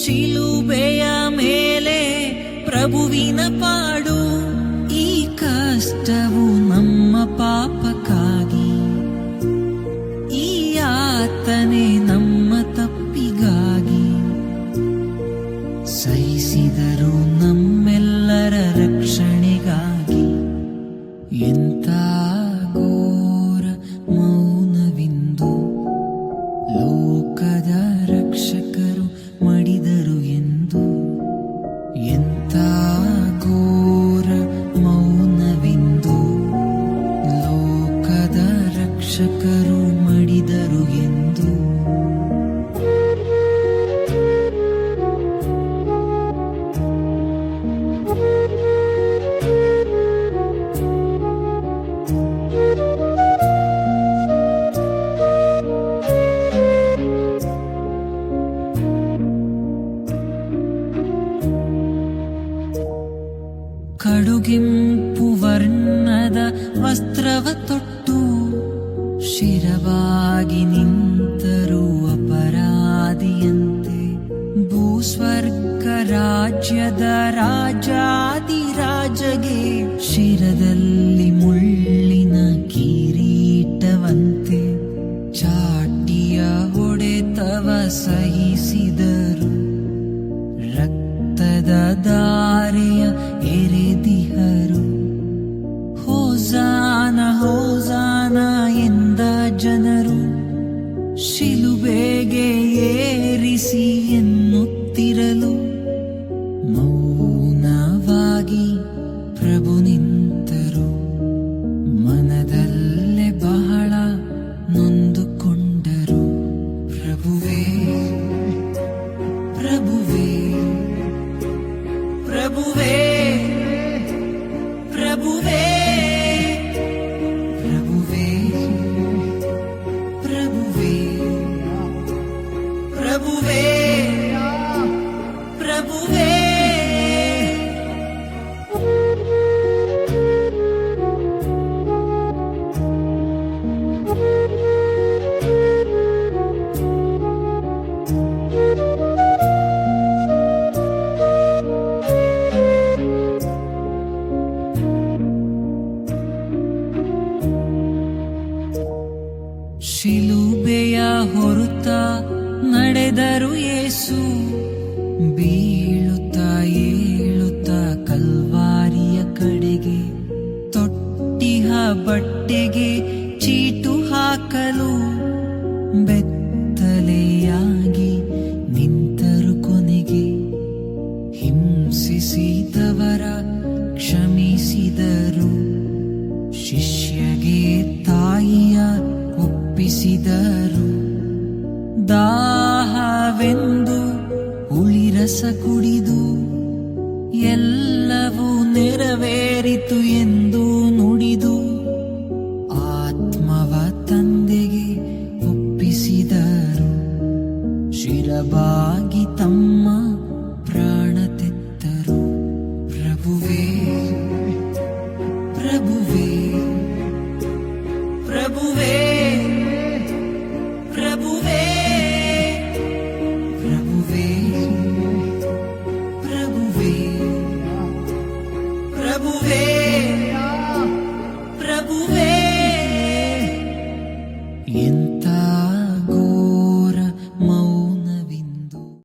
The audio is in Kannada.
ಶಿಲುಬೆಯ ಮೇಲೆ ಪ್ರಭುವಿನ ಪಾಡು, ಈ ಕಷ್ಟವು ನಮ್ಮ ಪಾಪಕ್ಕಾಗಿ, ಈ ಯಾತನೆ ನಮ್ಮ ತಪ್ಪಿಗಾಗಿ ಸಹಿಸಿದರು ನಮ್ಮೆಲ್ಲರ ರಕ್ಷಣೆಗಾಗಿ. ಎಂಥ ಘೋರ ಮೌನವಿಂದು ಲೋಕದ ರಕ್ಷಕರು ಮಡಿದರು ಎಂದು. ಎಂಥ ಘೋರ ಮೌನವಿಂದು ಲೋಕದ ರಕ್ಷಕರು ಮಡಿದರು ಎಂದು. ಕಡುಗೆಂಪು ವರ್ಣದ ವಸ್ತ್ರವ ತೊಟ್ಟು ಶಿರವಾಗಿ ನಿಂತರು ಅಪರಾಧಿಯಂತೆ. ಭೂಸ್ವರ್ಗ ರಾಜ್ಯದ ರಾಜಾದಿರಾಜಗೆ ಶಿರದಲ್ಲಿ ಮುಳ್ಳಿನ ಕಿರೀಟವಂತೆ ಚಾಟಿಯ ಹೊಡೆತವ ಸಹಿಸಿದರು. ರಕ್ತದ ಧಾರೆಯ ಎರೆದಿಹರು. ಹೋಸಾನ ಹೋಸಾನ ಎಂದ ಜನರು ಶಿಲುಬೆಗೆ ಏರಿಸಿ ಎನ್ನುತ್ತಿರಲು ಮೌನವಾಗಿ ಪ್ರಭು ನಿಂತರು. ಮನದಲ್ಲೇ ಬಹಳ ನೊಂದುಕೊಂಡರು. ಪ್ರಭುವೇ ಪ್ರಭುವೇ ಪ್ರಭುವೇ ಪ್ರಭುವೇ ಪ್ರಭುವೇ ಪ್ರಭುವೇ ಪ್ರಭುವೇ ಪ್ರಭುವೇ. ಶಿಲುಬೆಯ ಹೊರುತ್ತ ನಡೆದರು ಯೇಸು, ಬೀಳುತ್ತಾ ಏಳುತ್ತಾ ಕಲ್ವಾರಿಯ ಕಡೆಗೆ. ತೊಟ್ಟಿಹ ಬಟ್ಟೆಗೆ ಚೀಟು ಹಾಕಲು ಬೆತ್ತಲೆಯಾಗಿ ನಿಂತರು ಕೊನೆಗೆ. ಹಿಂಸಿಸಿದವರ ಕ್ಷಮಿಸಿದರು, ಶಿಷ್ಯಗೆ ತಾಯಿಯ ಒಪ್ಪಿಸಿದರು. ದಾಹವೆಂದು ಹುಳಿರಸ ಕುಡಿದು ಎಲ್ಲವೂ ನೆರವೇರಿತು ಎಂದು ನುಡಿದು ಆತ್ಮವ ತಂದೆಗೆ ಒಪ್ಪಿಸಿದರು. ಶಿರಬಾಗಿ ತಮ್ಮ ಪ್ರಾಣ ತೆತ್ತರು. ಪ್ರಭುವೇ ಪ್ರಭುವೇ ಪ್ರಭುವೇ ಪ್ರಭುವೇ ಪ್ರಭುವೇ